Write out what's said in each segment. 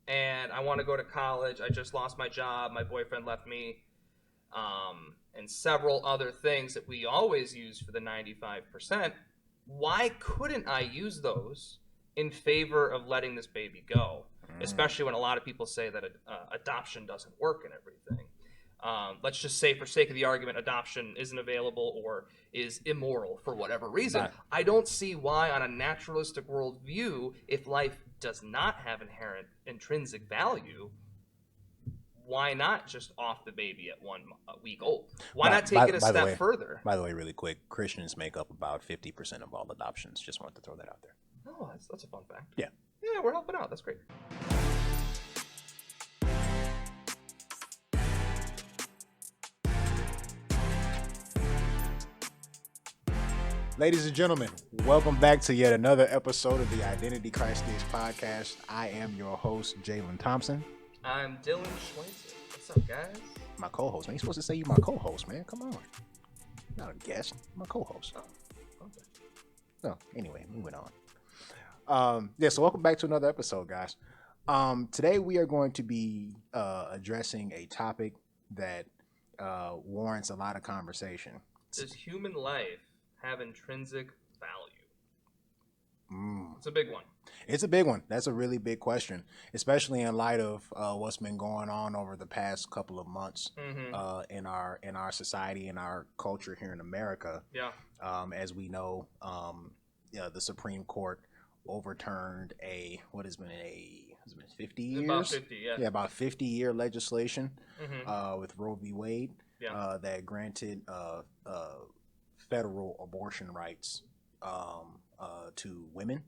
and I want to go to college. I just lost my job. My boyfriend left me, and several other things that we always use for the 95%. Why couldn't I use those in favor of letting this baby go? Especially when a lot of people say that adoption doesn't work and everything. Let's just say, for sake of the argument, adoption isn't available or is immoral for whatever reason. Right. I don't see why, on a naturalistic worldview, if life does not have inherent intrinsic value, why not just off the baby at 1 week old? Why not take it a step further? By the way, really quick, Christians make up about 50% of all adoptions. Just wanted to throw that out there. Oh, that's a fun fact. Yeah. Yeah, we're helping out. That's great. Ladies and gentlemen, welcome back to yet another episode of the Identity Crisis podcast. I am your host, Jalen Thompson. I'm Dylan Schweitzer. What's up, guys? My co-host, man. You're supposed to say you're my co-host, man. Come on. Not a guest. My co-host. Oh, okay. No, anyway, moving on. So welcome back to another episode, guys. Today we are going to be addressing a topic that warrants a lot of conversation. Does human life have intrinsic value? It's a big one. It's a big one. That's a really big question, especially in light of what's been going on over the past couple of months in our society and our culture here in America. Yeah. As we know, the Supreme Court overturned what has been 50 years? About 50, yeah. Yeah, about 50-year legislation with Roe v. Wade that granted federal abortion rights to women.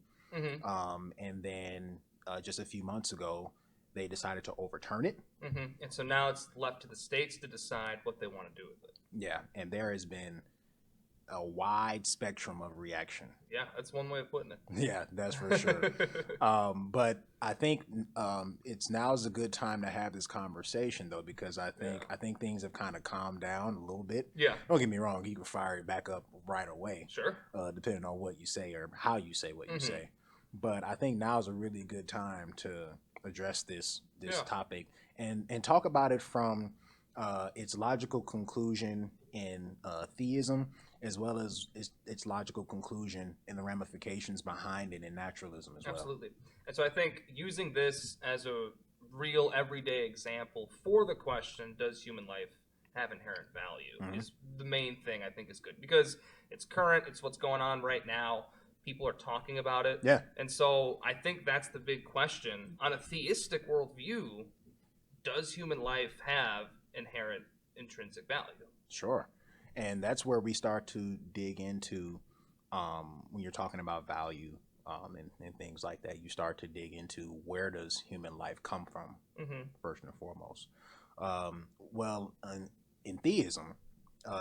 And then just a few months ago, they decided to overturn it. And so now it's left to the states to decide what they want to do with it. Yeah, and there has been a wide spectrum of reaction. Yeah, that's one way of putting it. Yeah, that's for sure. But I think now's a good time to have this conversation, though, because I think things have kind of calmed down a little bit. Yeah. Don't get me wrong, you can fire it back up right away. Sure. Depending on what you say or how you say what you say. But I think now's a really good time to address this topic and talk about it from its logical conclusion in theism, as well as its logical conclusion and the ramifications behind it in naturalism as well. Absolutely. And so I think using this as a real everyday example for the question, does human life have inherent value, is the main thing I think is good, because it's current, it's what's going on right now. People are talking about it. Yeah. And so I think that's the big question. On a theistic worldview, does human life have inherent intrinsic value? Sure. And that's where we start to dig into when you're talking about value and things like that. You start to dig into, where does human life come from, first and foremost. In theism,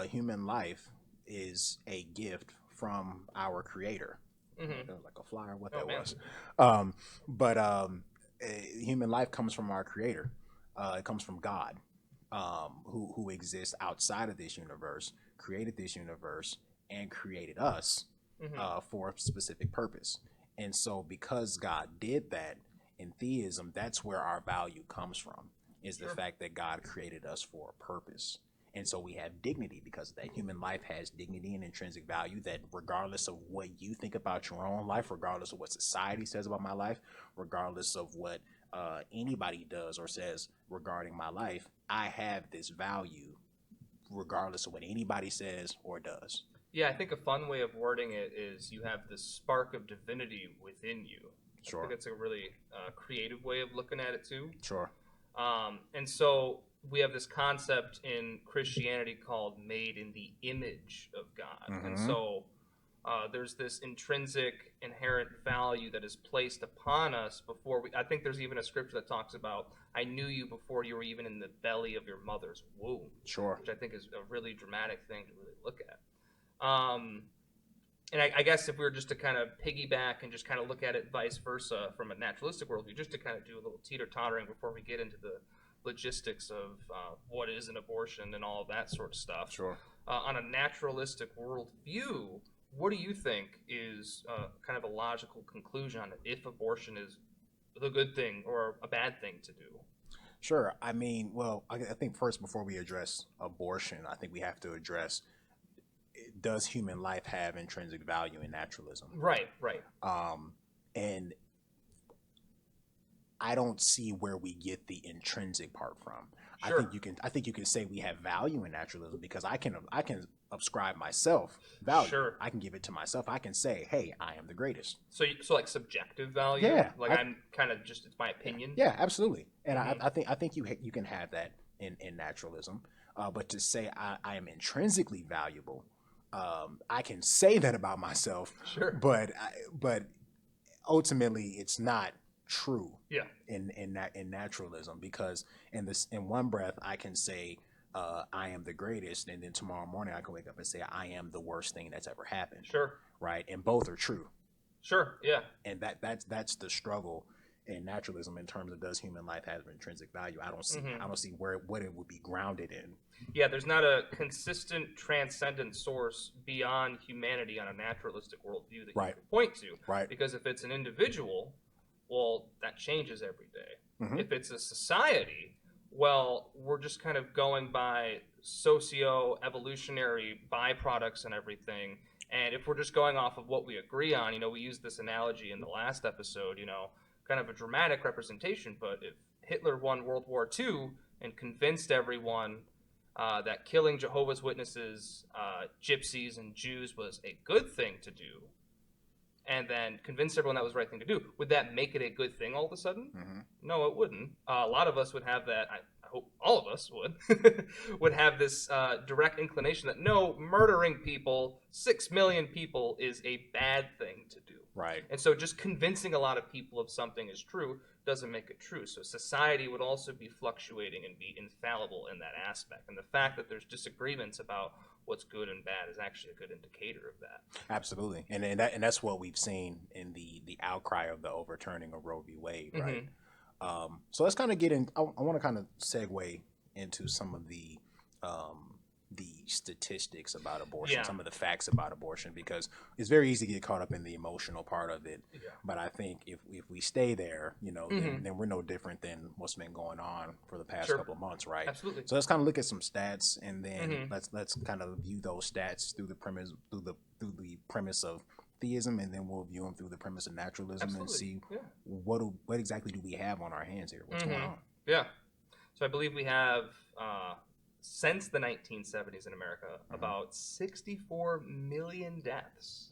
human life is a gift from our Creator. Like a flyer, what that was. Human life comes from our Creator. It comes from God, who exists outside of this universe, created this universe, and created us for a specific purpose. And so because God did that, in theism, that's where our value comes from, is the fact that God created us for a purpose. And so we have dignity because of that. Human life has dignity and intrinsic value, that regardless of what you think about your own life, regardless of what society says about my life, regardless of what anybody does or says regarding my life, I have this value regardless of what anybody says or does. Yeah, I think a fun way of wording it is, you have this spark of divinity within you. Sure. I think that's a really creative way of looking at it too. Sure. And so we have this concept in Christianity called made in the image of God. And so there's this intrinsic, inherent value that is placed upon us before I think there's even a scripture that talks about, I knew you before you were even in the belly of your mother's womb. Sure. Which I think is a really dramatic thing to really look at. And I guess if we were just to kind of piggyback and just kind of look at it vice versa from a naturalistic worldview, just to kind of do a little teeter-tottering before we get into the logistics of what is an abortion and all of that sort of stuff. Sure. On a naturalistic worldview, what do you think is kind of a logical conclusion on it, if abortion is the good thing or a bad thing to do? Sure. I mean, well, I think first, before we address abortion, I think we have to address, does human life have intrinsic value in naturalism? Right, right. And I don't see where we get the intrinsic part from. Sure. I think you can say we have value in naturalism because I can ascribe myself value. Sure. I can give it to myself. I can say, hey, I am the greatest. So like subjective value. Yeah, Like I'm kind of just, it's my opinion. Yeah, absolutely. And I think you can have that in naturalism. But to say I am intrinsically valuable, I can say that about myself. Sure. But ultimately, it's not true. Yeah. In naturalism, because in one breath I can say I am the greatest, and then tomorrow morning I can wake up and say I am the worst thing that's ever happened. Sure. Right. And both are true. Sure. Yeah. And that's the struggle in naturalism in terms of, does human life have intrinsic value? I don't see what it would be grounded in. Yeah, there's not a consistent transcendent source beyond humanity on a naturalistic worldview that you can point to. Right. Because if it's an individual, well, that changes every day. Mm-hmm. If it's a society, well, we're just kind of going by socio-evolutionary byproducts and everything. And if we're just going off of what we agree on, we used this analogy in the last episode, kind of a dramatic representation. But if Hitler won World War II and convinced everyone that killing Jehovah's Witnesses, gypsies, and Jews was a good thing to do, and then convinced everyone that was the right thing to do, would that make it a good thing all of a sudden? Mm-hmm. No, it wouldn't. A lot of us would have that. I hope all of us would have this direct inclination that no, murdering people, 6 million people, is a bad thing to do. Right. And so just convincing a lot of people of something is true doesn't make it true. So society would also be fluctuating and be infallible in that aspect. And the fact that there's disagreements about what's good and bad is actually a good indicator of that. Absolutely. And that's what we've seen in the outcry of the overturning of Roe v. Wade, right? Mm-hmm. So let's kind of get in. I want to kind of segue into some of the statistics about abortion, some of the facts about abortion, because it's very easy to get caught up in the emotional part of it. Yeah. But I think if we stay there, then we're no different than what's been going on for the past couple of months, right? Absolutely. So let's kind of look at some stats, and then let's kind of view those stats through the premise of theism, and then we'll view them through the premise of naturalism. Absolutely. And see what exactly do we have on our hands here? What's going on? Yeah. So I believe we have since the 1970s in America, about 64 million deaths.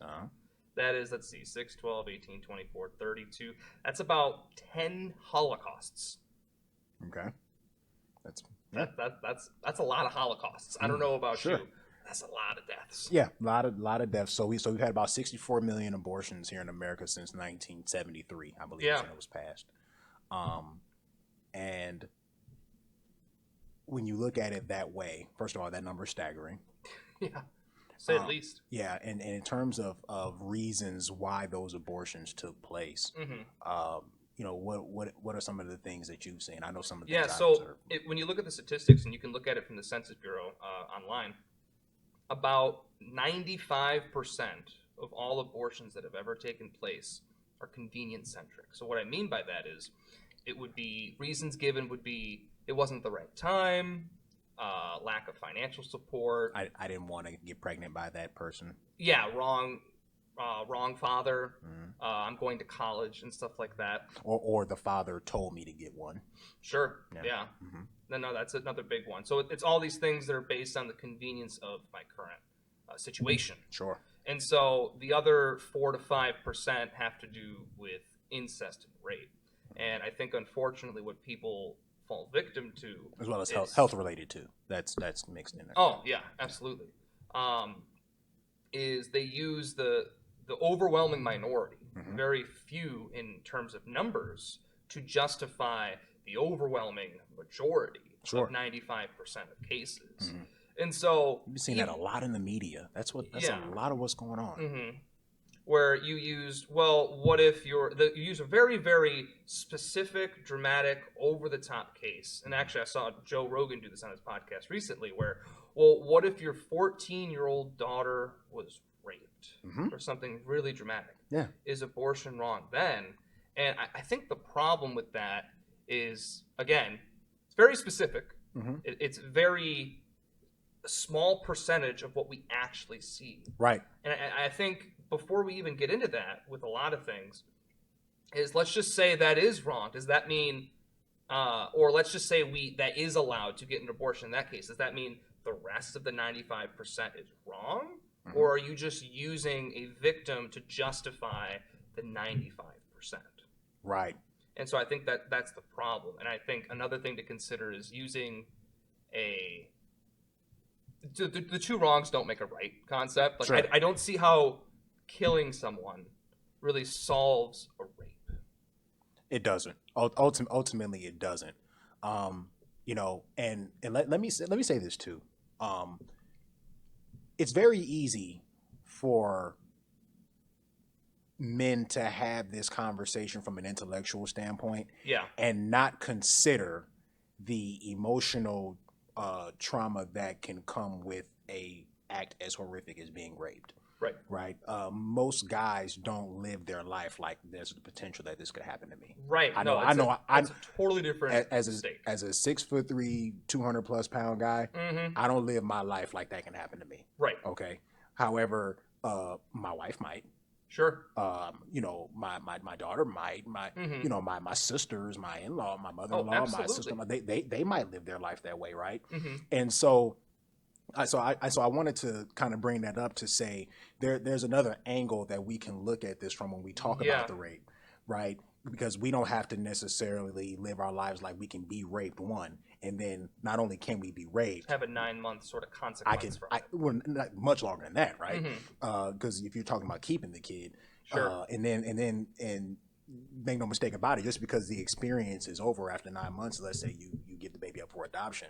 That is, let's see, 6, 12, 18, 24, 32. That's about 10 holocausts. Okay. That's a lot of holocausts. I don't know about you. That's a lot of deaths. Yeah, a lot of deaths. So we've had about 64 million abortions here in America since 1973, I believe, when it was passed. And when you look at it that way, first of all, that number is staggering. Yeah, say at least. Yeah, and in terms of reasons why those abortions took place, what are some of the things that you've seen? I know some of the things I've observed. When you look at the statistics, and you can look at it from the Census Bureau online, about 95% of all abortions that have ever taken place are convenience-centric. So what I mean by that is, reasons given would be, it wasn't the right time, lack of financial support. I didn't want to get pregnant by that person. Yeah, wrong father. I'm going to college and stuff like that. Or the father told me to get one. Sure. Yeah. Mm-hmm. No, that's another big one. So it's all these things that are based on the convenience of my current situation. Sure. And so the other 4 to 5% have to do with incest and rape. And I think, unfortunately, what people fall victim to, as well as health related too, that's mixed in there. Oh yeah, absolutely. Is they use the overwhelming minority, very few in terms of numbers, to justify the overwhelming majority of 95% of cases. And so you've seen that a lot in the media. That's a lot of what's going on. Where you used, what if you use a very, very specific, dramatic, over-the-top case. And actually, I saw Joe Rogan do this on his podcast recently, where, what if your 14-year-old daughter was raped or something really dramatic? Yeah. Is abortion wrong then? And I think the problem with that is, again, it's very specific. Mm-hmm. It's very a small percentage of what we actually see. Right. And I think before we even get into that with a lot of things, is let's just say that is wrong. Does that mean, or let's just say that is allowed to get an abortion in that case? Does that mean the rest of the 95% is wrong? Mm-hmm. Or are you just using a victim to justify the 95%? Right. And so I think that's the problem. And I think another thing to consider is using the two wrongs don't make a right concept. Like, sure. I don't see how killing someone really solves a rape. It doesn't. Ultimately, it doesn't. You know, and let me say this too. It's very easy for men to have this conversation from an intellectual standpoint, Yeah, and not consider the emotional trauma that can come with a act as horrific as being raped. right. Right. Most guys don't live their life like there's the potential that this could happen to me. Right. I know. It's a totally different stake. As a 6'3", 200+ pound guy, Mm-hmm. I don't live my life like that can happen to me. Right. Okay. However, my wife might. Sure. You know, my daughter might. Mm-hmm. You know, my sisters, my in-law, my mother-in-law, my absolutely. sister. They might live their life that way, right? Mm-hmm. And so I wanted to kind of bring that up to say there's another angle that we can look at this from when we talk Yeah. about the rape, right? Because we don't have to necessarily live our lives like we can be raped, one, and then not only can we be raped, Have a 9-month sort of consequence from it. well, not much longer than that, right? Mm-hmm. Because if you're talking about keeping the kid, Sure. and make no mistake about it, just because the experience is over after 9 months, let's say you give the baby up for adoption,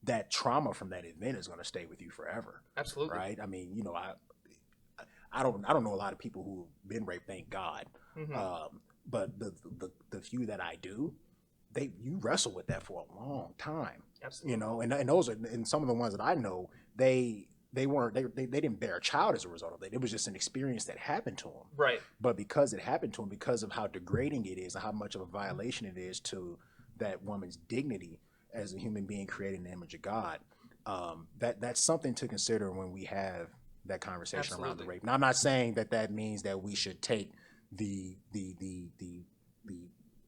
that trauma from that event is going to stay with you forever. Absolutely. Right. I mean, you know, I don't know a lot of people who've been raped, thank God. Mm-hmm. But the few that I do, you wrestle with that for a long time. Absolutely. You know, and those are, and some of the ones that I know, they didn't bear a child as a result of it. It was just an experience that happened to them. Right. But because it happened to them, because of how degrading it is and how much of a violation it is to that woman's dignity as a human being created in the image of God, that's something to consider when we have that conversation Absolutely. around the rape. Now, I'm not saying that means that we should take the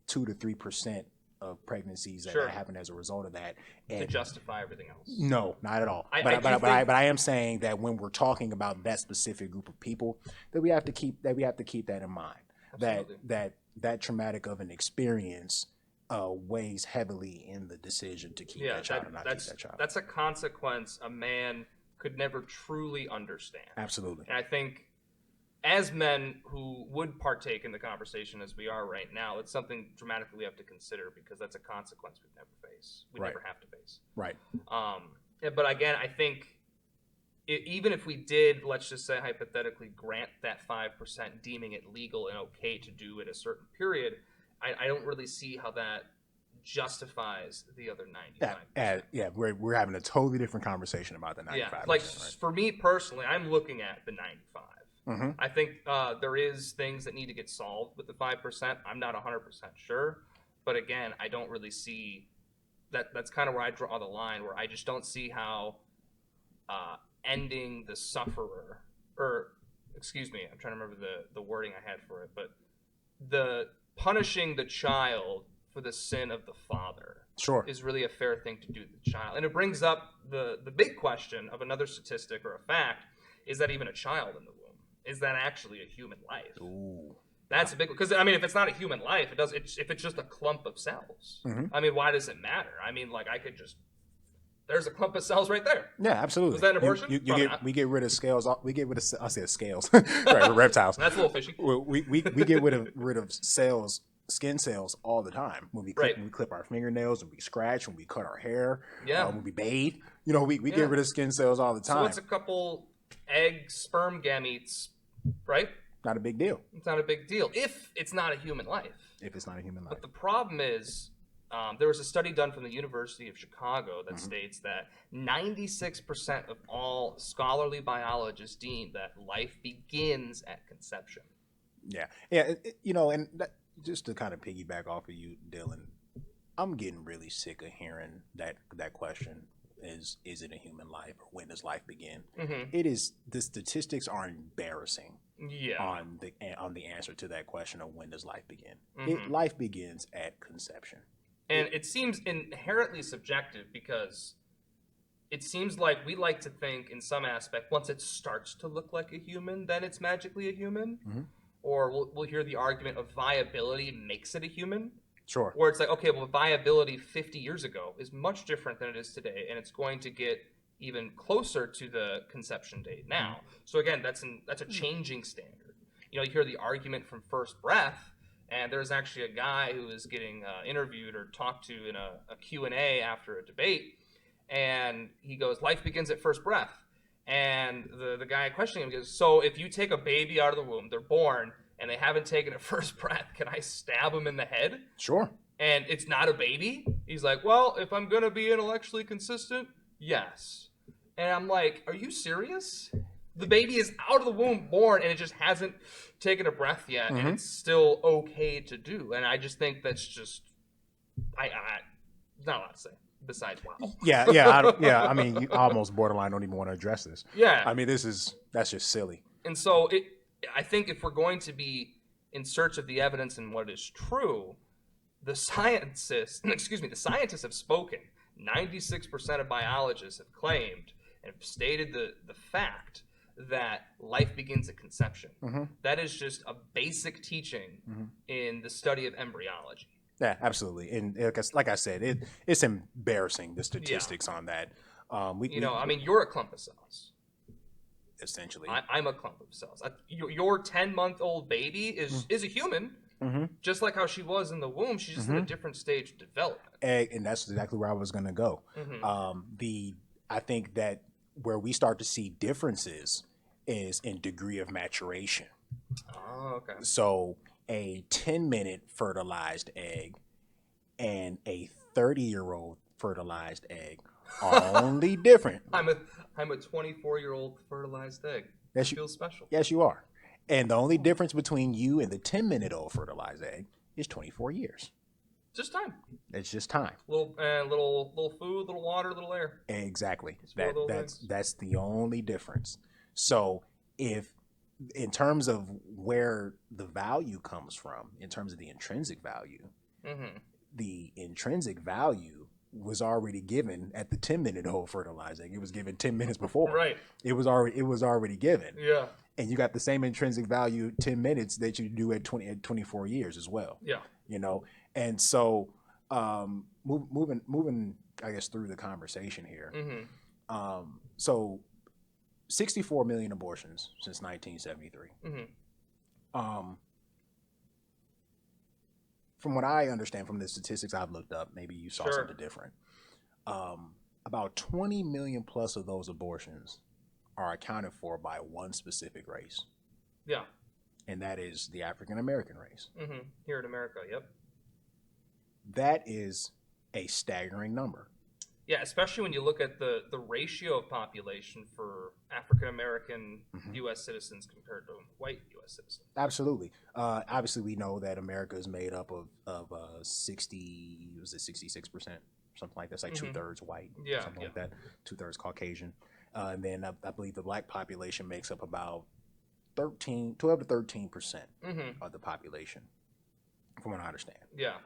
2 to 3% of pregnancies that Sure. happen as a result of that To and justify everything else. no, not at all. I But do think- I am saying that when we're talking about that specific group of people, that we have to keep that in mind. Absolutely. That traumatic of an experience weighs heavily in the decision to keep that child or not keep that child. That's a consequence a man could never truly understand. Absolutely. And I think as men who would partake in the conversation as we are right now, it's something dramatically we have to consider because that's a consequence we'd never face. We Right. never have to face. Right. But again, I think even if we did, let's just say hypothetically, grant that 5%, deeming it legal and okay to do at a certain period, I don't really see how that justifies the other 95%. Yeah, we're having a totally different conversation about the 95%. Yeah, like right? for me personally, I'm looking at the 95. Mm-hmm. I think there is things that need to get solved with the 5%. I'm not 100% sure, but again, I don't really see that. That's kind of where I draw the line, where I just don't see how ending the sufferer, or excuse me, I'm trying to remember the wording I had for it, but the punishing the child for the sin of the father Sure. is really a fair thing to do to the child. And it brings up the big question of another statistic or a fact: is that even a child in the womb? Is that actually a human life? Ooh. That's a big one. Because, I mean, if it's not a human life, if it's just a clump of cells, Mm-hmm. I mean, why does it matter? I mean, like, I could just, there's a clump of cells right there. Yeah, absolutely. Was that an abortion? We get rid of scales. We get rid of, I said scales, right? Reptiles. That's a little fishy. We get rid of cells, skin cells all the time when we Right. clip our fingernails, when we scratch, when we cut our hair, Yeah. when we bathe. You know, we Yeah. get rid of skin cells all the time. So it's a couple egg sperm gametes, right? Not a big deal It's not a big deal if it's not a human life. if it's not a human life. But the problem is, there was a study done from the University of Chicago that Mm-hmm. states that 96% of all scholarly biologists deem that life begins at conception. Yeah, you know, and just to kind of piggyback off of you, Dylan, I'm getting really sick of hearing that question. Is it a human life, or when does life begin? Mm-hmm. It is. The statistics are embarrassing Yeah. on the answer to that question of when does life begin. Mm-hmm. Life begins at conception. And it seems inherently subjective because it seems like we like to think in some aspect once it starts to look like a human, then it's magically a human. Mm-hmm. Or we'll hear the argument of viability makes it a human. Sure. Where it's like, okay, well, viability 50 years ago is much different than it is today, and it's going to get even closer to the conception date now. So again, that's a changing standard. You know, you hear the argument from first breath, and there's actually a guy who is getting interviewed or talked to in a Q&A after a debate, and he goes, life begins at first breath. And the guy questioning him goes, so if you take a baby out of the womb, they're born, and they haven't taken a first breath, can I stab them in the head? Sure. And it's not a baby? He's like, well, if I'm going to be intellectually consistent, yes. And I'm like, are you serious? The baby is out of the womb, born, and it just hasn't taken a breath yet, and it's still okay to do. And I just think that's just, I not a lot to say. Besides, wow. Yeah. I mean, you almost borderline don't even want to address this. Yeah. I mean, that's just silly. And so I think if we're going to be in search of the evidence and what is true, the scientists have spoken. 96% of biologists have claimed and have stated the fact that life begins at conception. Mm-hmm. That is just a basic teaching in the study of embryology. Yeah, absolutely. And like I said, it's embarrassing, the statistics on that. You're a clump of cells. Essentially. I'm a clump of cells. Your 10-month-old baby is a human, just like how she was in the womb. She's just in a different stage of development. And that's exactly where I was going to go. I think that where we start to see differences is in degree of maturation. Oh, okay. So a 10-minute fertilized egg and a 30-year-old fertilized egg are only different. I'm a 24-year-old fertilized egg. It feels special. Yes, you are. And the only difference between you and the 10-minute-old fertilized egg is 24 years. Just time. It's just time. Little food, little water, little air. Exactly. That's the only difference. So if in terms of where the value comes from, in terms of the intrinsic value, the intrinsic value was already given at the 10-minute-old fertilizing. It was given 10 minutes before. Right. It was already given. Yeah. And you got the same intrinsic value 10 minutes that you do at 24 years as well. Yeah. You know, and so moving I guess through the conversation here. So 64 million abortions since 1973. From what I understand from the statistics I've looked up, maybe you saw something different. About 20 million plus of those abortions are accounted for by one specific race. Yeah. And that is the African American race. Here in America, yep. That is a staggering number. Yeah, especially when you look at the ratio of population for African American U.S. citizens compared to white U.S. citizens. Absolutely. Obviously, we know that America is made up of 66%, something like that. It's like 2/3 white, something like that. 2/3 Caucasian, and then I believe the black population makes up about 12 to 13% of the population, from what I understand. Yeah.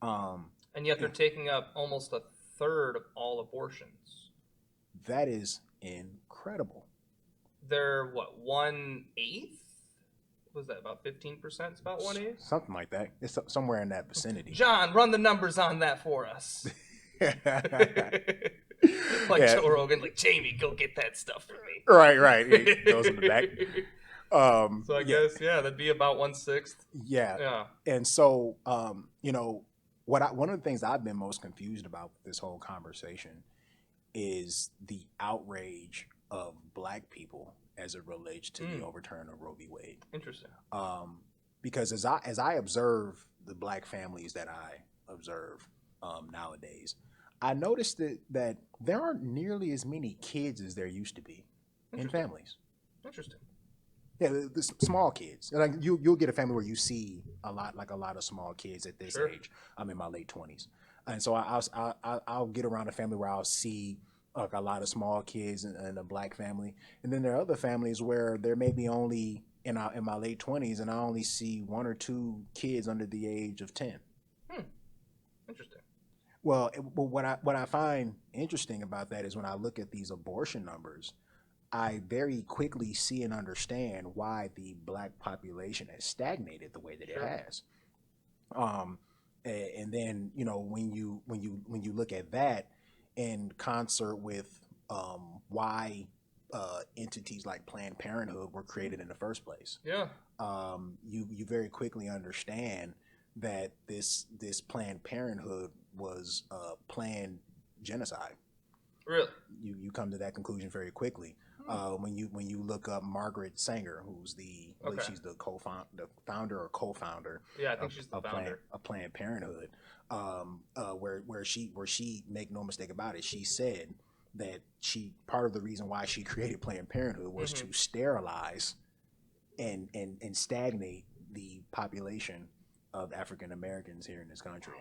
And yet they're taking up almost a third of all abortions. That is incredible. They're what, 1/8? Was that about 15%? It's about 1/8? Something like that. It's somewhere in that vicinity. John, run the numbers on that for us. Joe Rogan, like, Jamie, go get that stuff for me. Right. It goes in the back. So I guess, that'd be about 1/6. Yeah. And so, one of the things I've been most confused about with this whole conversation is the outrage of black people as it relates to the overturn of Roe v. Wade. Interesting. Because as I observe the black families that I observe nowadays, I noticed that there aren't nearly as many kids as there used to be in families. Interesting. Yeah, the small kids. Like you'll get a family where you see a lot of small kids at this Sure. age. I'm in my late 20s, and so I'll get around a family where I'll see like a lot of small kids in a black family, and then there are other families where there may be only in my late 20s, and I only see one or two kids under the age of 10. Hmm. Interesting. Well, what I find interesting about that is when I look at these abortion numbers, I very quickly see and understand why the black population has stagnated the way that it Sure. has. Um, and then when you look at that in concert with why entities like Planned Parenthood were created in the first place, Yeah. you very quickly understand that this Planned Parenthood was planned genocide. Really. You come to that conclusion very quickly. When you look up Margaret Sanger, who's I believe she's the founder or co-founder. Yeah, I think she's the founder of Planned Parenthood. Where she make no mistake about it, she said that part of the reason why she created Planned Parenthood was to sterilize and stagnate the population of African Americans here in this country.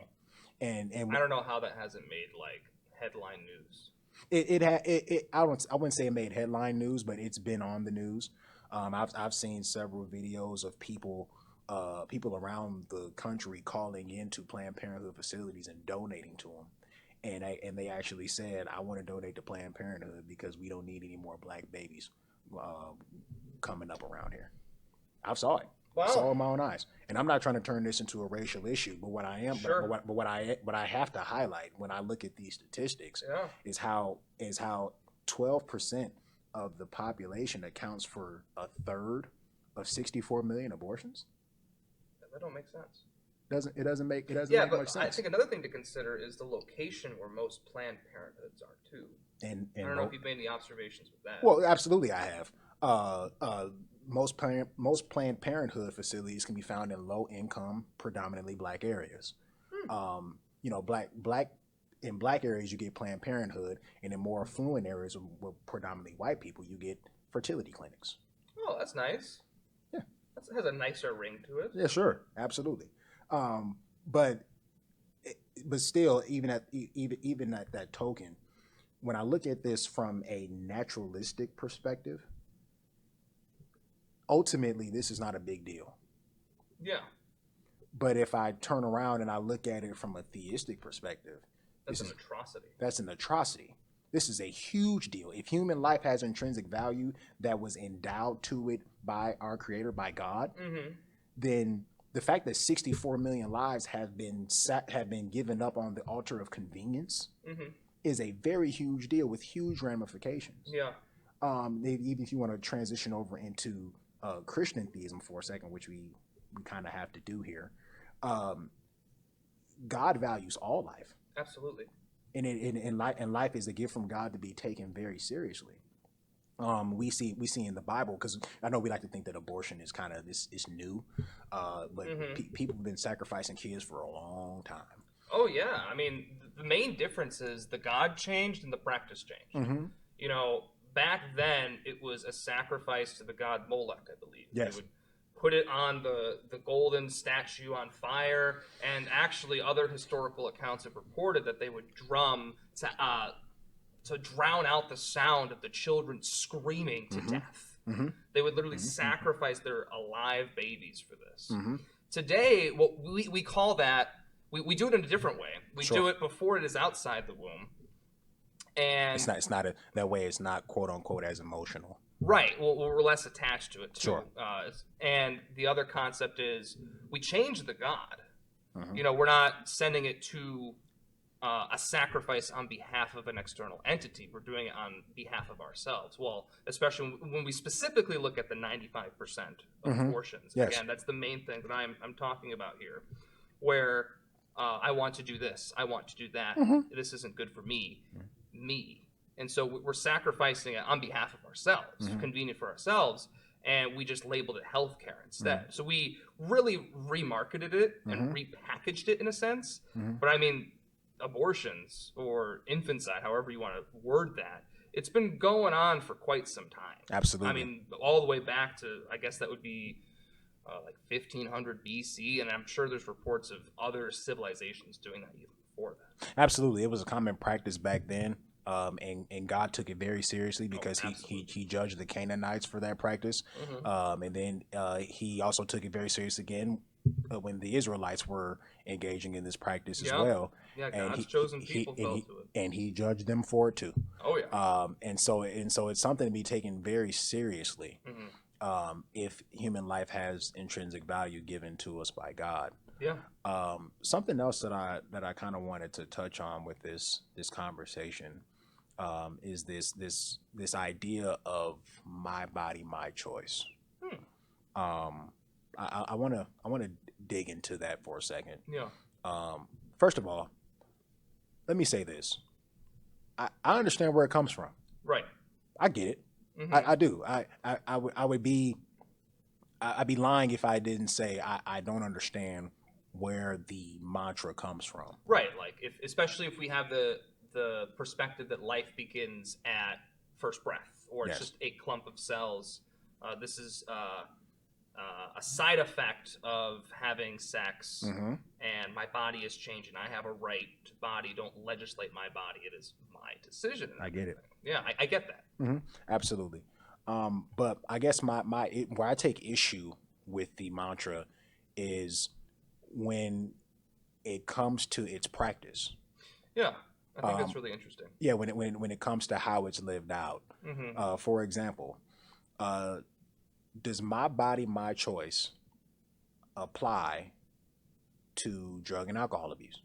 And I don't know how that hasn't made like headline news. I wouldn't say it made headline news, but it's been on the news. I've seen several videos of people around the country calling into Planned Parenthood facilities and donating to them, and they actually said, "I want to donate to Planned Parenthood because we don't need any more black babies coming up around here." I saw it. Wow. I saw it with my own eyes, and I'm not trying to turn this into a racial issue, but what I am, Sure. but what I have to highlight when I look at these statistics is how 12% of the population accounts for a third of 64 million abortions. That don't make sense. It doesn't make much sense. I think another thing to consider is the location where most Planned Parenthoods are too. And I don't know if you've made any observations with that. Well, absolutely, I have. Most Planned Parenthood facilities can be found in low-income, predominantly black areas. In black areas you get Planned Parenthood, and in more affluent areas with predominantly white people, you get fertility clinics. Oh, that's nice. Yeah, that has a nicer ring to it. Yeah, sure, absolutely. But still, even at that token, when I look at this from a naturalistic perspective, ultimately, this is not a big deal. Yeah. But if I turn around and I look at it from a theistic perspective, that's an atrocity. That's an atrocity. This is a huge deal. If human life has intrinsic value that was endowed to it by our Creator, by God, then the fact that 64 million lives have been given up on the altar of convenience is a very huge deal with huge ramifications. Yeah. Even if you want to transition over into Christian theism for a second, which we kind of have to do here, God values all life. Absolutely. And life is a gift from God to be taken very seriously. We see in the Bible, because I know we like to think that abortion is kind of this is new, but people have been sacrificing kids for a long time. Oh yeah, I mean the main difference is the God changed and the practice changed. You know, back then it was a sacrifice to the god Molech, I believe. Yes. They would put it on the golden statue on fire, and actually other historical accounts have reported that they would drum to drown out the sound of the children screaming to death. They would literally sacrifice their alive babies for this. Today, what we call that, we do it in a different way. We do it before it is outside the womb. And that way it's not quote unquote as emotional. Right. Well, we're less attached to it too. Sure. And the other concept is we change the God. You know, we're not sending it to a sacrifice on behalf of an external entity. We're doing it on behalf of ourselves. Well, especially when we specifically look at the 95% of abortions. Yes. Again, that's the main thing that I'm talking about here, where I want to do this, I want to do that. This isn't good for me. And so we're sacrificing it on behalf of ourselves, convenient for ourselves, and we just labeled it healthcare instead. So we really remarketed it and repackaged it in a sense. But I mean, abortions or infanticide, however you want to word that, it's been going on for quite some time. Absolutely. I mean, all the way back to, I guess that would be like 1500 BC, and I'm sure there's reports of other civilizations doing that even before that. Absolutely, it was a common practice back then, and God took it very seriously because he judged the Canaanites for that practice, and then he also took it very serious again when the Israelites were engaging in this practice as well. Yeah, and God's chosen people fell to it, and he judged them for it too. Oh yeah. And so it's something to be taken very seriously. If human life has intrinsic value given to us by God. Yeah. Something else that I kind of wanted to touch on with this conversation is this idea of my body, my choice. I want to dig into that for a second. Yeah. First of all, let me say this. I understand where it comes from. Right. I get it. I do. I'd be lying if I didn't say I don't understand where the mantra comes from. Right. Like especially if we have the perspective that life begins at first breath, or it's just a clump of cells. This is a side effect of having sex, and my body is changing. I have a right to body. Don't legislate my body. It is my decision. I get it. Yeah, I get that. Absolutely. But I guess where I take issue with the mantra is when it comes to its practice. Yeah, I think that's really interesting. Yeah, when it comes to how it's lived out. For example, does my body, my choice apply to drug and alcohol abuse?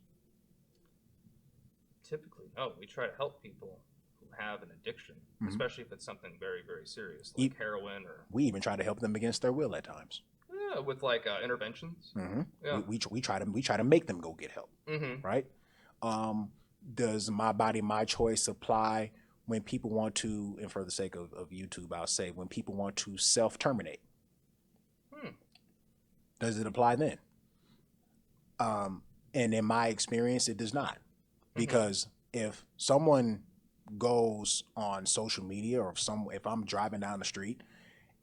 Typically, no. We try to help people who have an addiction, especially if it's something very, very serious, like heroin, or we even try to help them against their will at times. Yeah, with like interventions. Yeah. We try to make them go get help. Right? Does my body, my choice apply when people want to, and for the sake of YouTube, I'll say when people want to self-terminate? Does it apply then? And in my experience, it does not. Because if someone goes on social media, or if I'm driving down the street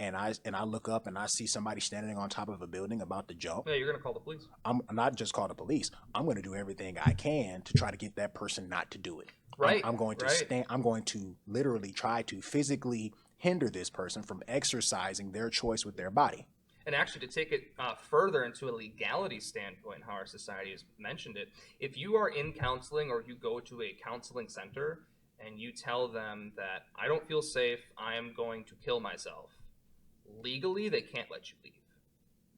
and I look up and I see somebody standing on top of a building about to jump, yeah, you're gonna call the police. I'm not just call the police. I'm going to do everything I can to try to get that person not to do it. Right. I'm going to I'm going to literally try to physically hinder this person from exercising their choice with their body. And actually, to take it further into a legality standpoint, how our society has mentioned it, if you are in counseling or you go to a counseling center and you tell them that I don't feel safe, I am going to kill myself, legally they can't let you leave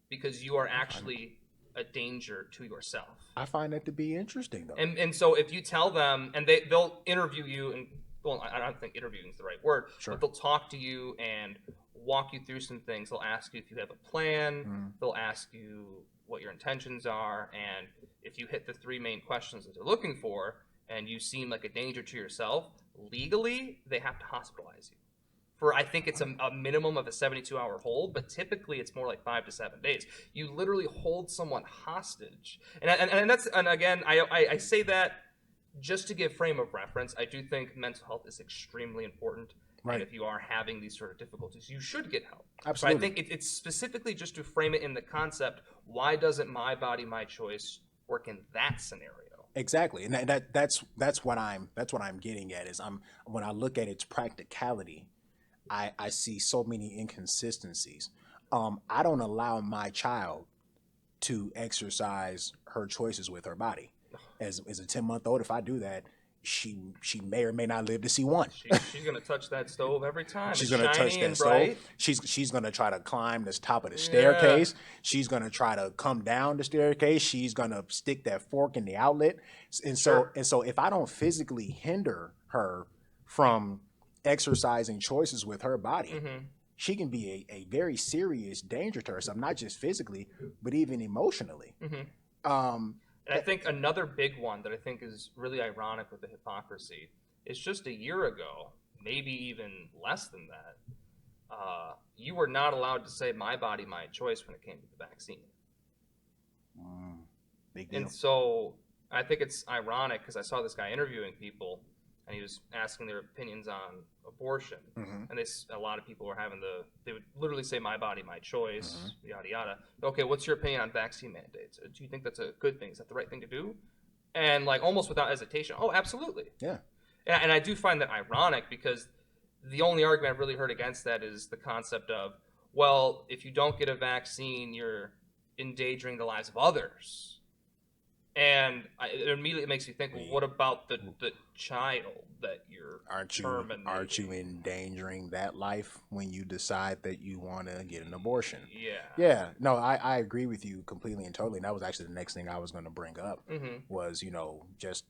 because you are actually a danger to yourself. I find that to be interesting, though. And so if you tell them, and they'll interview you, and well, I don't think interviewing is the right word, but they'll talk to you and walk you through some things. They'll ask you if you have a plan. They'll ask you what your intentions are, and if you hit the three main questions that they're looking for, and you seem like a danger to yourself, legally they have to hospitalize you. For I think it's a minimum of a 72-hour hold, but typically it's more like 5 to 7 days. You literally hold someone hostage, and again, I say that just to give frame of reference. I do think mental health is extremely important. Right. And if you are having these sort of difficulties, you should get help. Absolutely. But I think it's specifically just to frame it in the concept, why doesn't my body, my choice work in that scenario? Exactly. And that's what I'm getting at is when I look at its practicality, I see so many inconsistencies. I don't allow my child to exercise her choices with her body. As a 10-month-old, if I do that, she may or may not live to see one. She's gonna touch that stove every time. She's gonna touch that stove. She's gonna try to climb this top of the staircase. She's gonna try to come down the staircase. She's gonna stick that fork in the outlet. And so if I don't physically hinder her from exercising choices with her body, she can be a very serious danger to herself, not just physically, but even emotionally. And I think another big one that I think is really ironic with the hypocrisy is just a year ago, maybe even less than that, you were not allowed to say my body, my choice when it came to the vaccine. Big deal. And so I think it's ironic because I saw this guy interviewing people and he was asking their opinions on abortion. And a lot of people were they would literally say, "My body, my choice," yada yada. Okay, what's your opinion on vaccine mandates? Do you think that's a good thing? Is that the right thing to do? And like almost without hesitation, oh, absolutely. Yeah. And I do find that ironic because the only argument I've really heard against that is the concept of, well, if you don't get a vaccine, you're endangering the lives of others. And it immediately makes you think, well, what about the child that you're terminating? Aren't you endangering that life when you decide that you want to get an abortion? Yeah. Yeah. No, I agree with you completely and totally. And that was actually the next thing I was going to bring up was, just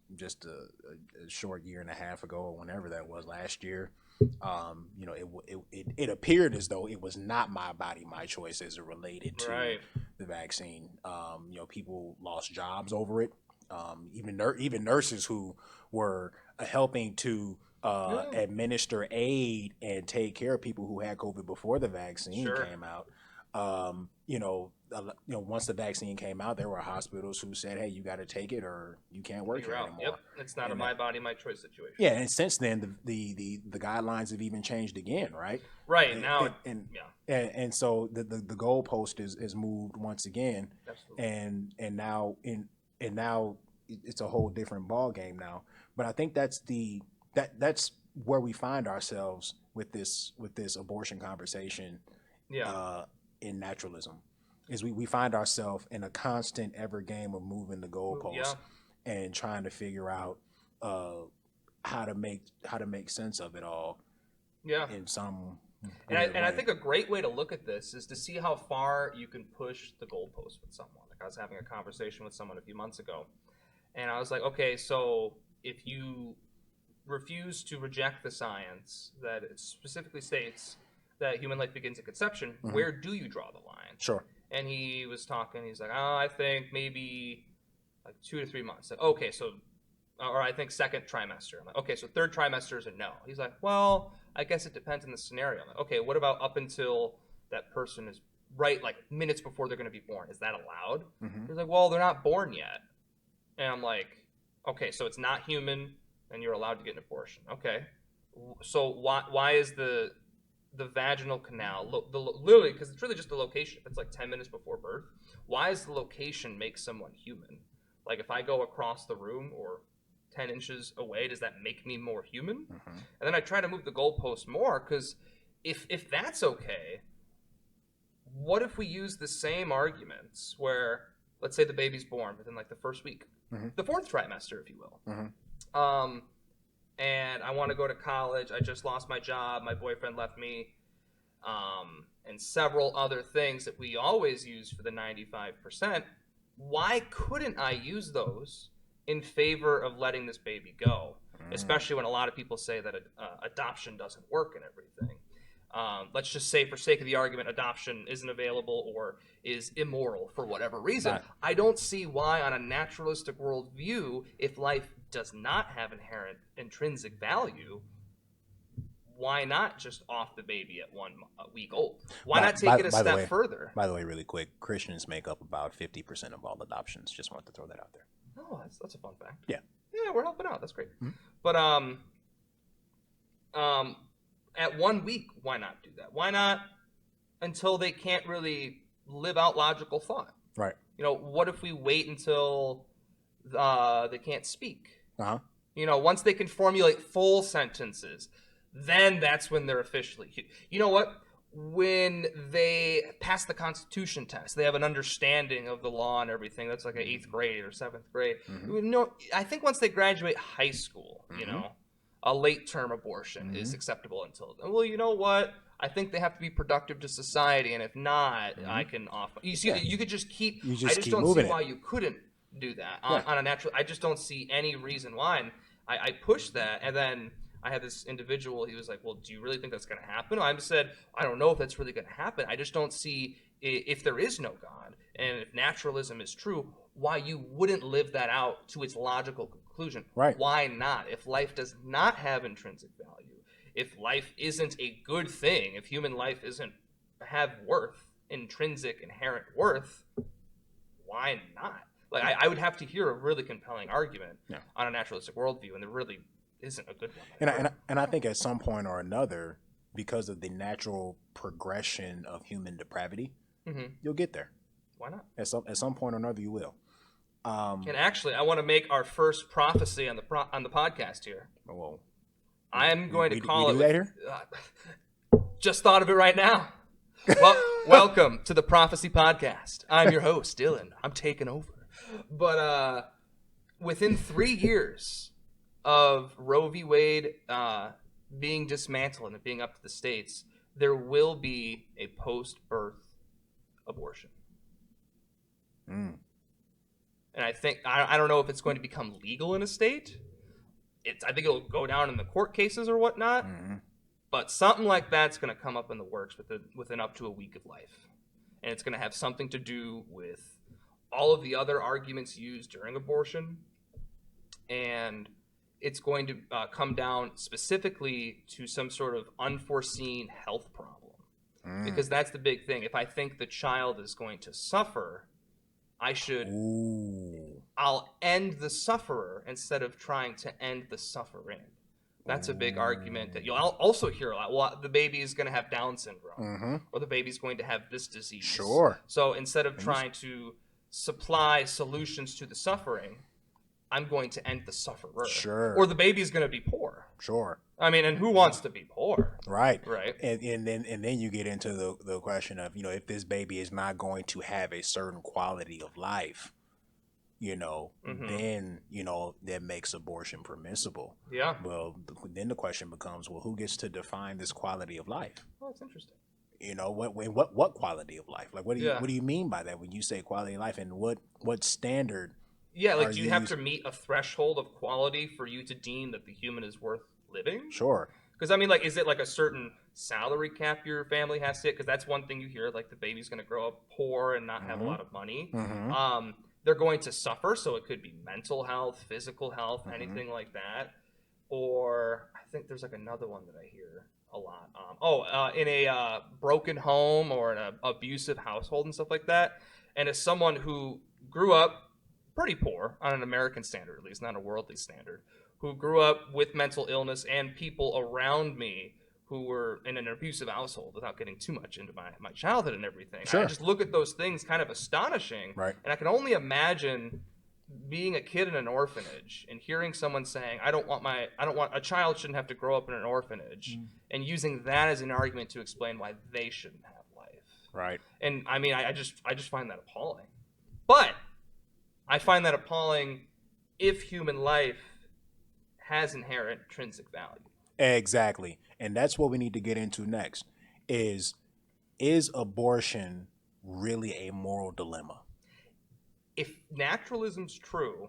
a short year and a half ago or whenever that was last year, it appeared as though it was not my body, my choice as it related to the vaccine. People lost jobs over it. Even nurses who were helping to administer aid and take care of people who had COVID before the vaccine came out. Once the vaccine came out, there were hospitals who said, "Hey, you got to take it, or you can't work here anymore." Yep, it's not a my body, my choice situation. Yeah, and since then, the guidelines have even changed again, right? Right and, now, and so the goalpost is moved once again. Absolutely. and now it's a whole different ball game now. But I think that's where we find ourselves with this abortion conversation. In naturalism, is we find ourselves in a constant ever game of moving the goalposts and trying to figure out how to make sense of it all. In some and I think a great way to look at this is to see how far you can push the goalpost with someone. Like I was having a conversation with someone a few months ago, and I was like, okay, so if you refuse to reject the science that it specifically states that human life begins at conception, where do you draw the line? Sure. And he was talking, he's like, I think maybe like 2 to 3 months. Like, okay, so, or I think second trimester. I'm like, okay, so third trimester is a no. He's like, well, I guess it depends on the scenario. I'm like, okay, what about up until that person is like minutes before they're going to be born? Is that allowed? He's like, well, they're not born yet. And I'm like, okay, so it's not human and you're allowed to get an abortion. Okay. So why is the vaginal canal, literally, because it's really just the location. If it's like 10 minutes before birth, why does the location make someone human? Like if I go across the room or 10 inches away, does that make me more human? And then I try to move the goalpost more, because if that's okay, what if we use the same arguments where, let's say the baby's born within like the first week, the fourth trimester, if you will. And I want to go to college. I just lost my job. My boyfriend left me. And several other things that we always use for the 95%. Why couldn't I use those in favor of letting this baby go? Especially when a lot of people say that adoption doesn't work and everything. Let's just say, for sake of the argument, adoption isn't available or is immoral for whatever reason. I don't see why, on a naturalistic worldview, if life does not have inherent intrinsic value, why not just off the baby at 1 week old? Why not take it a step further? By the way, really quick, Christians make up about 50% of all adoptions. Just wanted to throw that out there. Oh, that's a fun fact. Yeah, we're helping out. That's great. But at 1 week, why not do that? Why not until they can't really live out logical thought? Right. What if we wait until they can't speak? Once they can formulate full sentences, then that's when they're officially. You know what? When they pass the Constitution test, they have an understanding of the law and everything. That's like an 8th grade or 7th grade. I think once they graduate high school, a late term abortion is acceptable until then. Well, you know what? I think they have to be productive to society, and if not, I can off. You see, you could just keep. I just don't see why you couldn't do that on a natural. I just don't see any reason why. And I pushed that, and then I had this individual. He was like, "Well, do you really think that's going to happen?" I just said, "I don't know if that's really going to happen. I just don't see if there is no God, and if naturalism is true, why you wouldn't live that out to its logical conclusion. Right. Why not? If life does not have intrinsic value, if life isn't a good thing, if human life isn't have worth, intrinsic, inherent worth, why not?" Like I would have to hear a really compelling argument on a naturalistic worldview, and there really isn't a good one. And I think at some point or another, because of the natural progression of human depravity, you'll get there. Why not? At some point or another, you will. And actually, I want to make our first prophecy on the podcast here. Well, I'm going to call we it. Do that here? Just thought of it right now. Well, welcome to the Prophecy Podcast. I'm your host, Dylan. I'm taking over. But within 3 years of Roe v. Wade being dismantled and it being up to the states, there will be a post-birth abortion. And I think I don't know if it's going to become legal in a state. I think it'll go down in the court cases or whatnot. But something like that's going to come up in the works within up to a week of life. And it's going to have something to do with all of the other arguments used during abortion. And it's going to come down specifically to some sort of unforeseen health problem. Because that's the big thing. If I think the child is going to suffer, I'll end the sufferer instead of trying to end the suffering. That's a big argument that you'll also hear a lot. Well, the baby is going to have Down syndrome, or the baby's going to have this disease. Sure. So instead of trying to supply solutions to the suffering, I'm going to end the sufferer. Sure. Or the baby's going to be poor. Sure. I mean, and who wants to be poor? Right. Right. And then you get into the question of, if this baby is not going to have a certain quality of life, then, that makes abortion permissible. Yeah. Well, then the question becomes, well, who gets to define this quality of life? Well, that's interesting. What quality of life? Like, what do you mean by that when you say quality of life, and what standard? Yeah, like, do you have to meet a threshold of quality for you to deem that the human is worth living? Sure. Because, I mean, like, is it like a certain salary cap your family has to hit? Because that's one thing you hear, like, the baby's going to grow up poor and not have a lot of money. They're going to suffer, so it could be mental health, physical health, anything like that. Or I think there's, like, another one that I hear a lot. In a broken home or an abusive household and stuff like that. And as someone who grew up pretty poor, on an American standard at least, not a worldly standard, who grew up with mental illness and people around me who were in an abusive household, without getting too much into my childhood and everything. Sure. I just look at those things kind of astonishing. Right. And I can only imagine being a kid in an orphanage and hearing someone saying, a child shouldn't have to grow up in an orphanage, and using that as an argument to explain why they shouldn't have life. Right. And I mean, I just find that appalling. But I find that appalling if human life has inherent intrinsic value. Exactly. And that's what we need to get into next. Is abortion really a moral dilemma? If naturalism's true,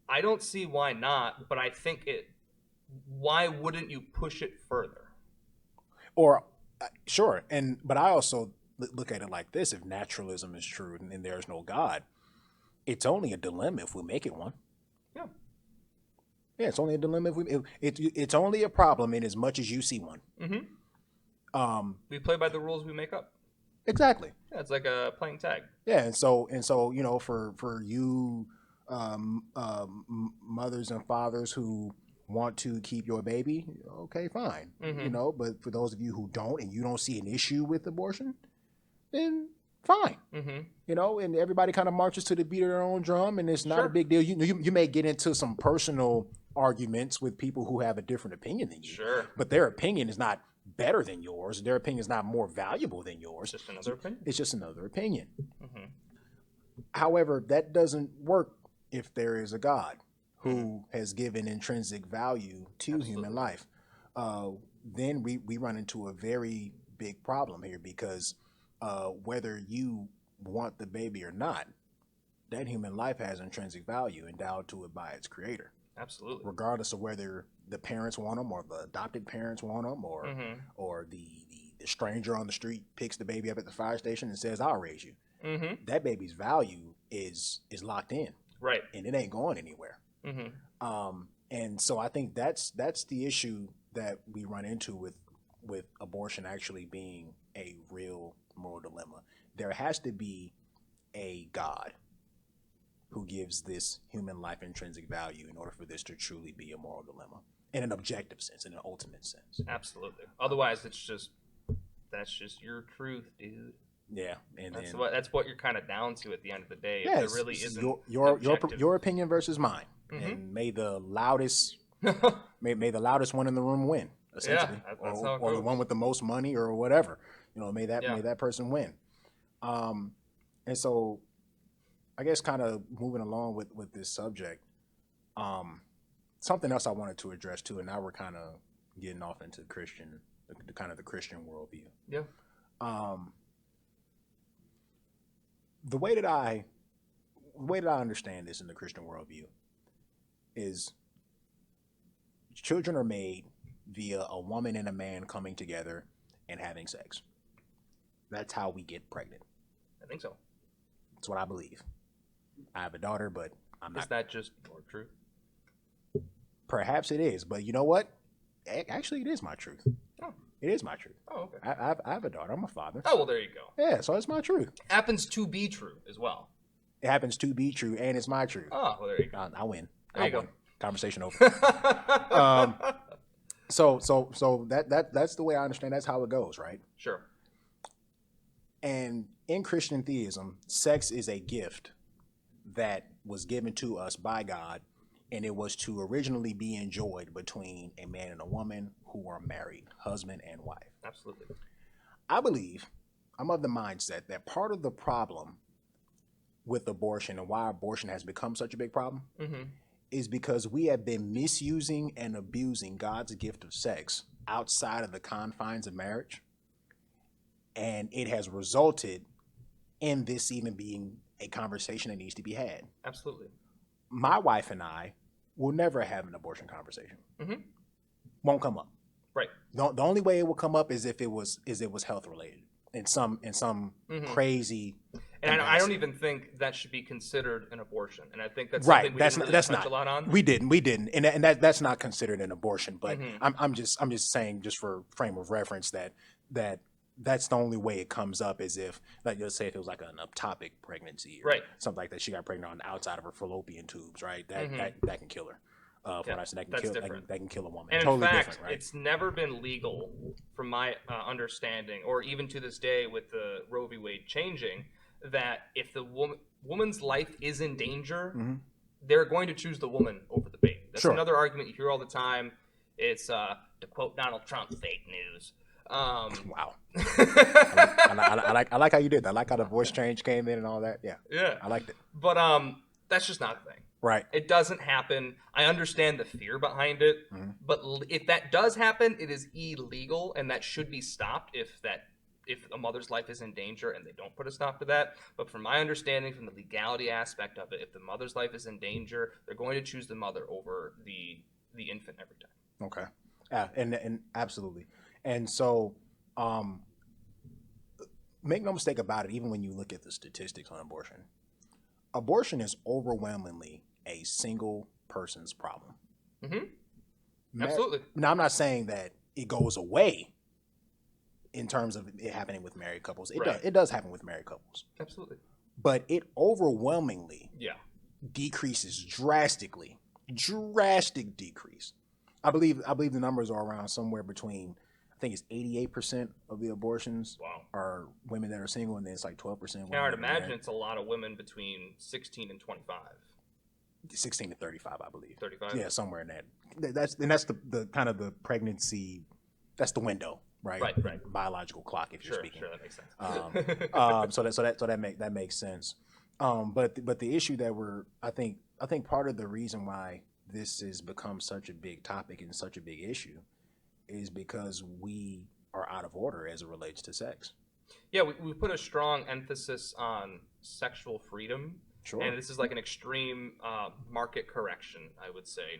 I don't see why not, but I think why wouldn't you push it further? Or sure, but I also look at it like this: if naturalism is true and there's no God, it's only a dilemma if we make it one. Yeah. Yeah, it's only a dilemma if it's only a problem in as much as you see one. We play by the rules we make up. Exactly. Yeah, it's like playing tag. Yeah, and so for you mothers and fathers who want to keep your baby, okay, fine. But for those of you who don't, and you don't see an issue with abortion, then fine. And everybody kind of marches to the beat of their own drum, and it's not a big deal. You may get into some personal arguments with people who have a different opinion than you. Sure. But their opinion is not better than yours. Their opinion is not more valuable than yours. It's just another opinion. It's just another opinion. However, that doesn't work if there is a God who has given intrinsic value to human life. Then we run into a very big problem here, because whether you want the baby or not, that human life has intrinsic value endowed to it by its creator. Absolutely. Regardless of whether the parents want them, or the adopted parents want them, or the stranger on the street picks the baby up at the fire station and says, "I'll raise you." That baby's value is locked in, right? And it ain't going anywhere. And so I think that's the issue that we run into with abortion actually being a real moral dilemma. There has to be a God who gives this human life intrinsic value in order for this to truly be a moral dilemma in an objective sense, in an ultimate sense. Absolutely. Otherwise, that's just your truth, dude. Yeah, and that's what you're kind of down to at the end of the day. Yeah, there really isn't your opinion versus mine, and may the loudest may the loudest one in the room win, essentially, that's how it or goes. the one with the most money or whatever. May that person win. And so, I guess kind of moving along with this subject, something else I wanted to address too, and now we're kind of getting off into the Christian worldview. Yeah. The way that I understand this in the Christian worldview is children are made via a woman and a man coming together and having sex. That's how we get pregnant. I think so. That's what I believe. I have a daughter, but I'm not. Is that just your truth? Perhaps it is, but you know what? Actually, it is my truth. Oh. It is my truth. Oh, okay. I have a daughter. I'm a father. Oh, well, there you go. Yeah, so it's my truth. Happens to be true as well. It happens to be true, and it's my truth. Oh, well, there you go. I win. There you go. Conversation over. So that's the way I understand. That's how it goes, right? Sure. And in Christian theism, sex is a gift that was given to us by God, and it was to originally be enjoyed between a man and a woman who are married, husband and wife. Absolutely. I believe, I'm of the mindset that part of the problem with abortion and why abortion has become such a big problem is because we have been misusing and abusing God's gift of sex outside of the confines of marriage. And it has resulted in this even being a conversation that needs to be had. Absolutely. My wife and I will never have an abortion conversation. Won't come up. Right. The only way it will come up is if it was health related in some crazy. And I don't even think that should be considered an abortion. And I think that's right. Something we That's didn't not. really That's touch not. A lot on. We didn't, and that's not considered an abortion. But I'm just saying, just for frame of reference, that's the only way it comes up is if, like, let's say if it was like an ectopic pregnancy or something like that, she got pregnant on the outside of her fallopian tubes, right? That can kill her. What I said, that can kill a woman. And totally in fact, different, right? it's never been legal, from my understanding, or even to this day with the Roe v. Wade changing, that if the woman's life is in danger, they're going to choose the woman over the baby. That's another argument you hear all the time. It's, to quote Donald Trump, fake news. Wow. I like how you did that. I like how the voice change came in and all that. Yeah. I liked it. But that's just not a thing. Right. It doesn't happen. I understand the fear behind it, but if that does happen, it is illegal, and that should be stopped if a mother's life is in danger and they don't put a stop to that. But from my understanding, from the legality aspect of it, if the mother's life is in danger, they're going to choose the mother over the infant every time. Okay. Yeah, and absolutely. And so, make no mistake about it, even when you look at the statistics on abortion is overwhelmingly a single person's problem. Absolutely. Now, I'm not saying that it goes away in terms of it happening with married couples. It does happen with married couples. Absolutely. But it overwhelmingly decreases drastically. Drastic decrease. I believe the numbers are around somewhere between, I think it's 88% of the abortions are women that are single, and then it's like 12%. I would imagine it's a lot of women between 16 and 25. 16 to 35, I believe. 35? Yeah, somewhere in that. That's the kind of the pregnancy, that's the window, right? Right. Biological clock, if you're speaking. Sure, that makes sense. So that makes sense. But the issue that I think part of the reason why this has become such a big topic and such a big issue is because we are out of order as it relates to sex. Yeah, we put a strong emphasis on sexual freedom. Sure. And this is like an extreme market correction, I would say,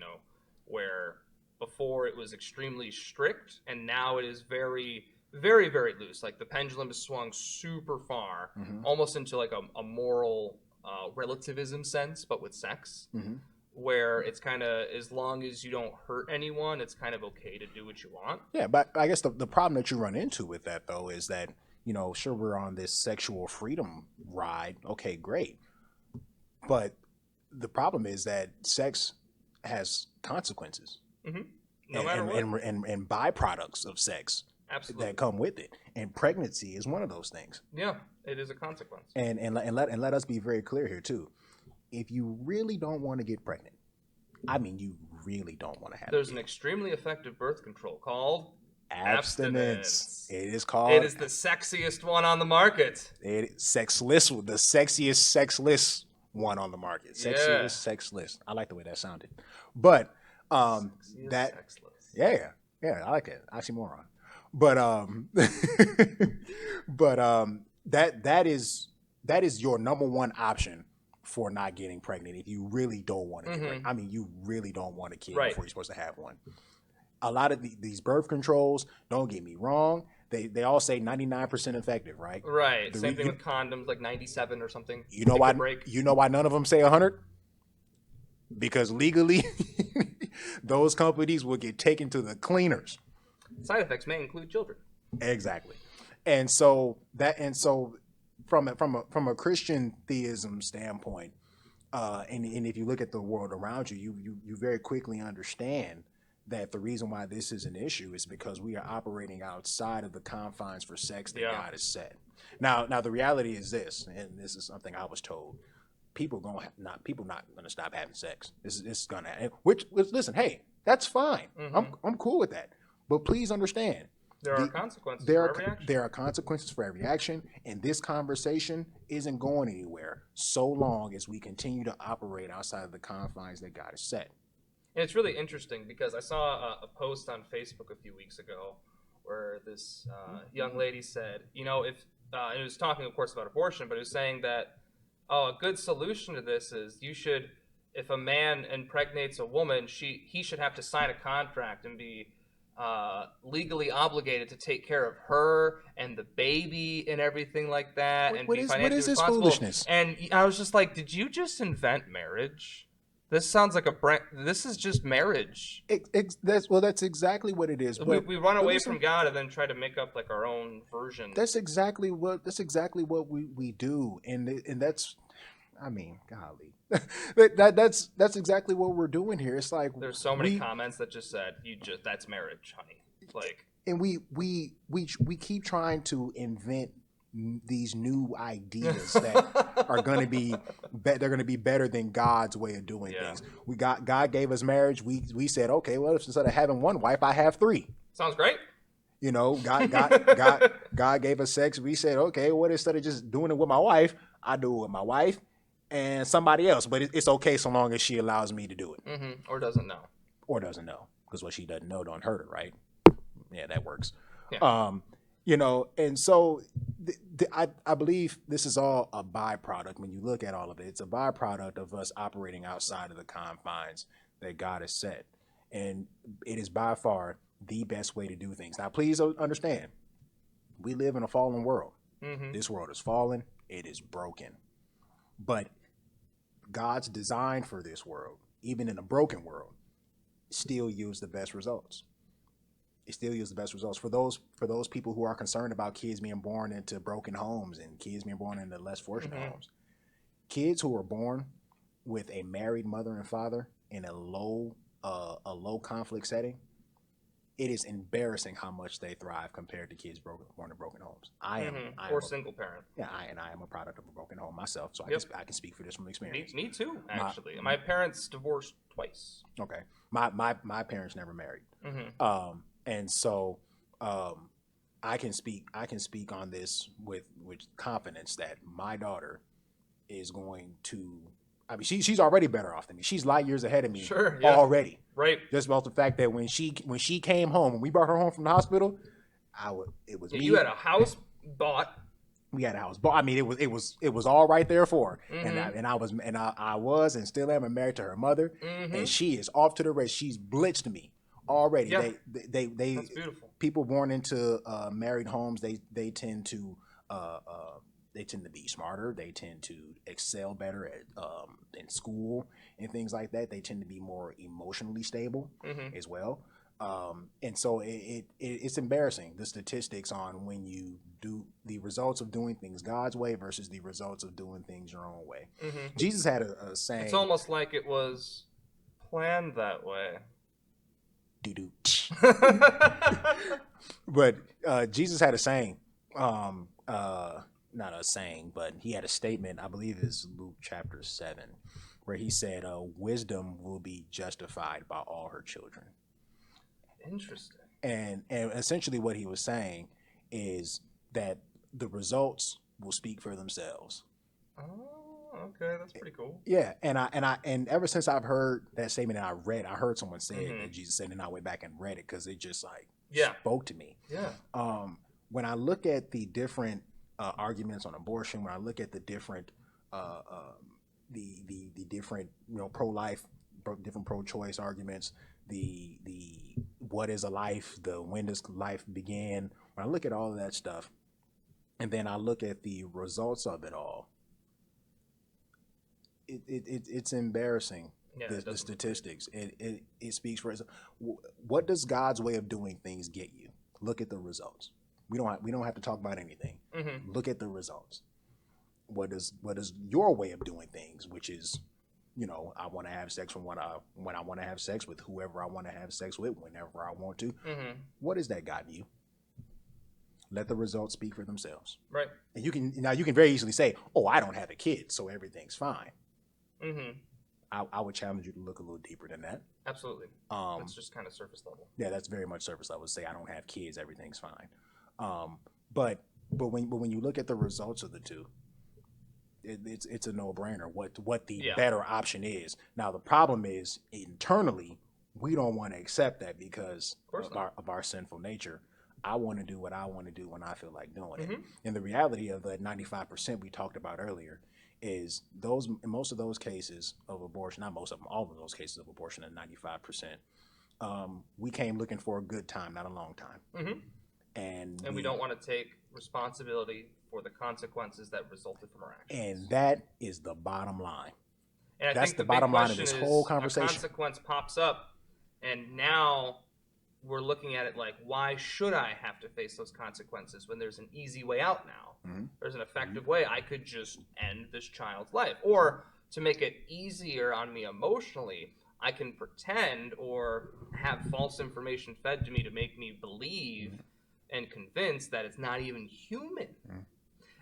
where before it was extremely strict, and now it is very, very, very loose. Like the pendulum has swung super far, almost into like a moral relativism sense, but with sex. Where it's kind of, as long as you don't hurt anyone, it's kind of okay to do what you want. Yeah, but I guess the problem that you run into with that, though, is that, sure, we're on this sexual freedom ride. Okay, great. But the problem is that sex has consequences No matter what. and byproducts of sex Absolutely. that come with it, and pregnancy is one of those things. Yeah, it is a consequence. And let us be very clear here too. If you really don't want to get pregnant, I mean, you really don't want to have. There's an extremely effective birth control called abstinence. It is called. It is the sexiest one on the market. The sexiest sexless one on the market. Sexiest sexless. I like the way that sounded. But that sexless. Yeah, I like it. Oxymoron. But that is your number one option for not getting pregnant if you really don't want to get pregnant. I mean, you really don't want a kid before you're supposed to have one. A lot of these birth controls, don't get me wrong, they all say 99% effective, right? Right. Same thing with condoms, like 97 or something. You know why? You know why none of them say 100? Because legally, those companies will get taken to the cleaners. Side effects may include children. Exactly, and so from a Christian theism standpoint, and if you look at the world around you, you very quickly understand that the reason why this is an issue is because we are operating outside of the confines for sex that God has set. Now the reality is this, and this is something I was told: people not going to stop having sex. This is going to, which listen, hey, that's fine. I'm cool with that. But please understand, there are consequences for every action. There are consequences for every action, and this conversation isn't going anywhere so long as we continue to operate outside of the confines that God has set. And it's really interesting because I saw a post on Facebook a few weeks ago where this young lady said, if and it was talking, of course, about abortion, but it was saying that, a good solution to this is if a man impregnates a woman, he should have to sign a contract and be legally obligated to take care of her and the baby and everything like that, and be financially responsible. Foolishness? And I was just like, did you just invent marriage? This sounds like this is just marriage. That's exactly what it is. But, we run away from God and then try to make up like our own version. That's exactly what we do, and that's, I mean, golly, that's exactly what we're doing here. It's like there's so many comments that just said that's marriage, honey. Like, and we keep trying to invent these new ideas that are going to be they're going to be better than God's way of doing things. God gave us marriage. We said, okay, well, instead of having one wife, I have three. Sounds great. God gave us sex. We said, okay, well, instead of just doing it with my wife, I do it with my wife and somebody else. But it's okay so long as she allows me to do it. Or doesn't know. Because what she doesn't know don't hurt her, right? Yeah, that works. Yeah. And so I believe this is all a byproduct. When you look at all of it, it's a byproduct of us operating outside of the confines that God has set. And it is by far the best way to do things. Now, please understand, we live in a fallen world. This world is fallen. It is broken. But God's design for this world, even in a broken world, still yields the best results. It still yields the best results for those people who are concerned about kids being born into broken homes and kids being born into less fortunate homes. Kids who are born with a married mother and father in a low conflict setting, it is embarrassing how much they thrive compared to kids born in broken homes. I am single parent. Yeah, I am a product of a broken home myself, so I can speak for this from experience. Me too, actually. My parents divorced twice. Okay, my parents never married. And so I can speak on this with confidence that my daughter is going to, I mean, she's already better off than me. She's light years ahead of me already. Right. Just about the fact that when she came home, when we brought her home from the hospital, it was me. You had a house bought. We had a house bought. I mean, it was all right there for her. And I was and still am married to her mother. And she is off to the race. She's blitzed me already. Yeah. They That's beautiful. People born into married homes, they tend to be smarter. They tend to excel better at in school and things like that. They tend to be more emotionally stable as well. And so it's embarrassing, the statistics on when you do the results of doing things God's way versus the results of doing things your own way. Mm-hmm. Jesus had a saying. It's almost like it was planned that way. Doo-doo. But Jesus had a saying, not a saying, but he had a statement, I believe it's Luke chapter 7, where he said, wisdom will be justified by all her children. Interesting. And essentially what he was saying is that the results will speak for themselves. Oh, okay, that's pretty cool. Yeah, and ever since I've heard that statement, and I heard someone say it, and Jesus said, and I went back and read it because it just spoke to me. Yeah. When I look at the different arguments on abortion, when I look at the different the different pro-life, different pro-choice arguments, the what is a life, the when does life begin, when I look at all of that stuff, and then I look at the results of it all, it's embarrassing. Yeah, the statistics. It speaks for itself. What does God's way of doing things get you? Look at the results. We don't have to talk about anything. Mm-hmm. Look at the results. What does your way of doing things, which is, I want to have sex when I want to have sex with whoever I want to have sex with whenever I want to. Mm-hmm. What has that gotten you? Let the results speak for themselves. Right. And you can very easily say, "Oh, I don't have a kid, so everything's fine." Mm-hmm. I would challenge you to look a little deeper than that. Absolutely. That's just kind of surface level. Yeah, that's very much surface level. Say I don't have kids, everything's fine. But when you look at the results of the two, it's a no-brainer. What the better option is. Now the problem is internally we don't want to accept that because of our sinful nature. I want to do what I want to do when I feel like doing it. And the reality of the 95% we talked about earlier is most of those cases of abortion, not most of them, all of those cases of abortion at 95%, we came looking for a good time, not a long time. Mm-hmm. And we don't want to take responsibility for the consequences that resulted from our actions. And that is the bottom line. And that's the bottom line of this whole conversation. A consequence pops up, and now we're looking at it like, why should I have to face those consequences when there's an easy way out now? Mm-hmm. There's an effective way. I could just end this child's life. Or to make it easier on me emotionally, I can pretend or have false information fed to me to make me believe and convince that it's not even human. Mm-hmm.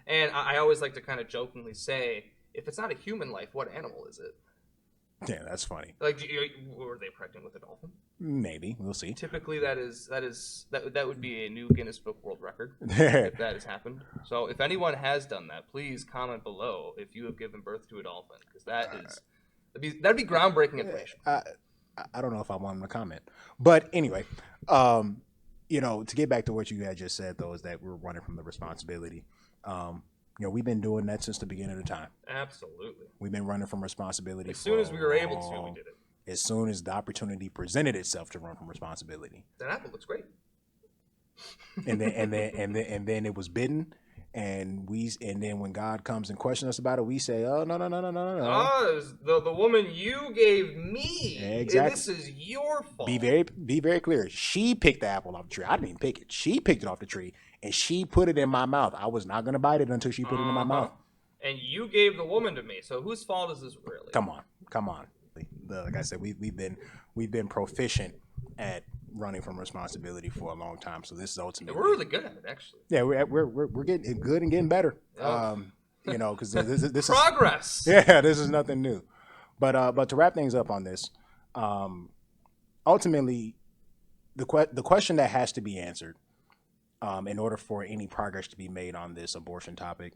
And I always like to kind of jokingly say, if it's not a human life, what animal is it? Yeah, that's funny. Like, were they pregnant with a dolphin? Maybe. We'll see. Typically, that would be a new Guinness Book World Record if that has happened. So, if anyone has done that, please comment below if you have given birth to a dolphin, because that'd be groundbreaking information. I don't know if I want them to comment, but anyway, to get back to what you had just said, though, is that we're running from the responsibility. We've been doing that since the beginning of the time. Absolutely. We've been running from responsibility. As soon as we were able to, we did it. As soon as the opportunity presented itself to run from responsibility. That apple looks great. And then it was bidden, and then when God comes and questions us about it, we say, "Oh, no. Oh, the woman you gave me. Exactly. This is your fault." Be very clear. She picked the apple off the tree. I didn't even pick it. She picked it off the tree, and she put it in my mouth. I was not going to bite it until she put it in my mouth. And you gave the woman to me. So whose fault is this really? Come on. Like I said, we've been proficient at running from responsibility for a long time. So this is ultimately we're really good at it, actually. Yeah, we're getting good and getting better. Oh. Because this progress. This is nothing new. But to wrap things up on this, ultimately, the question that has to be answered, in order for any progress to be made on this abortion topic,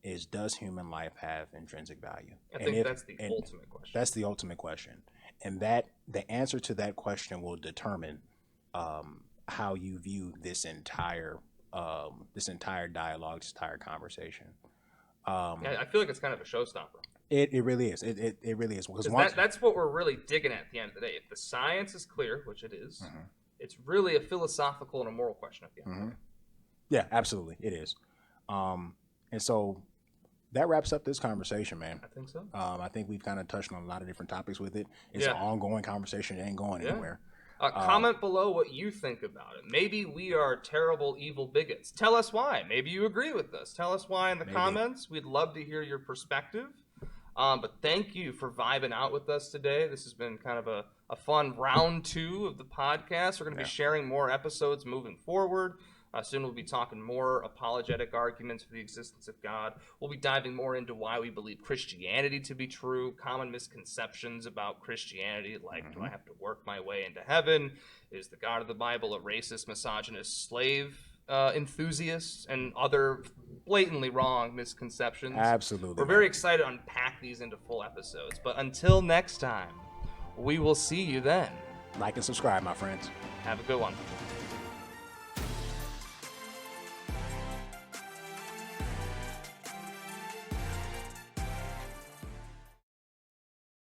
is, does human life have intrinsic value? I think that's the ultimate question. That's the ultimate question. And that the answer to that question will determine how you view this entire dialogue, this entire conversation. I feel like it's kind of a showstopper. It really is. It really is. Because that's what we're really digging at the end of the day. If the science is clear, which it is, mm-hmm. It's really a philosophical and a moral question at the end. Mm-hmm. Yeah, absolutely. It is. And so that wraps up this conversation, man. I think so. I think we've kind of touched on a lot of different topics with it. It's an ongoing conversation. It ain't going anywhere. Comment below what you think about it. Maybe we are terrible, evil bigots. Tell us why. Maybe you agree with us. Tell us why in the comments. We'd love to hear your perspective. But thank you for vibing out with us today. This has been kind of a fun round 2 of the podcast. We're going to be sharing more episodes moving forward. Soon we'll be talking more apologetic arguments for the existence of God. We'll be diving more into why we believe Christianity to be true, common misconceptions about Christianity, like do I have to work my way into heaven? Is the God of the Bible a racist, misogynist, slave enthusiast, and other blatantly wrong misconceptions? Absolutely. We're very excited to unpack these into full episodes. But until next time, we will see you then. Like and subscribe, my friends. Have a good one.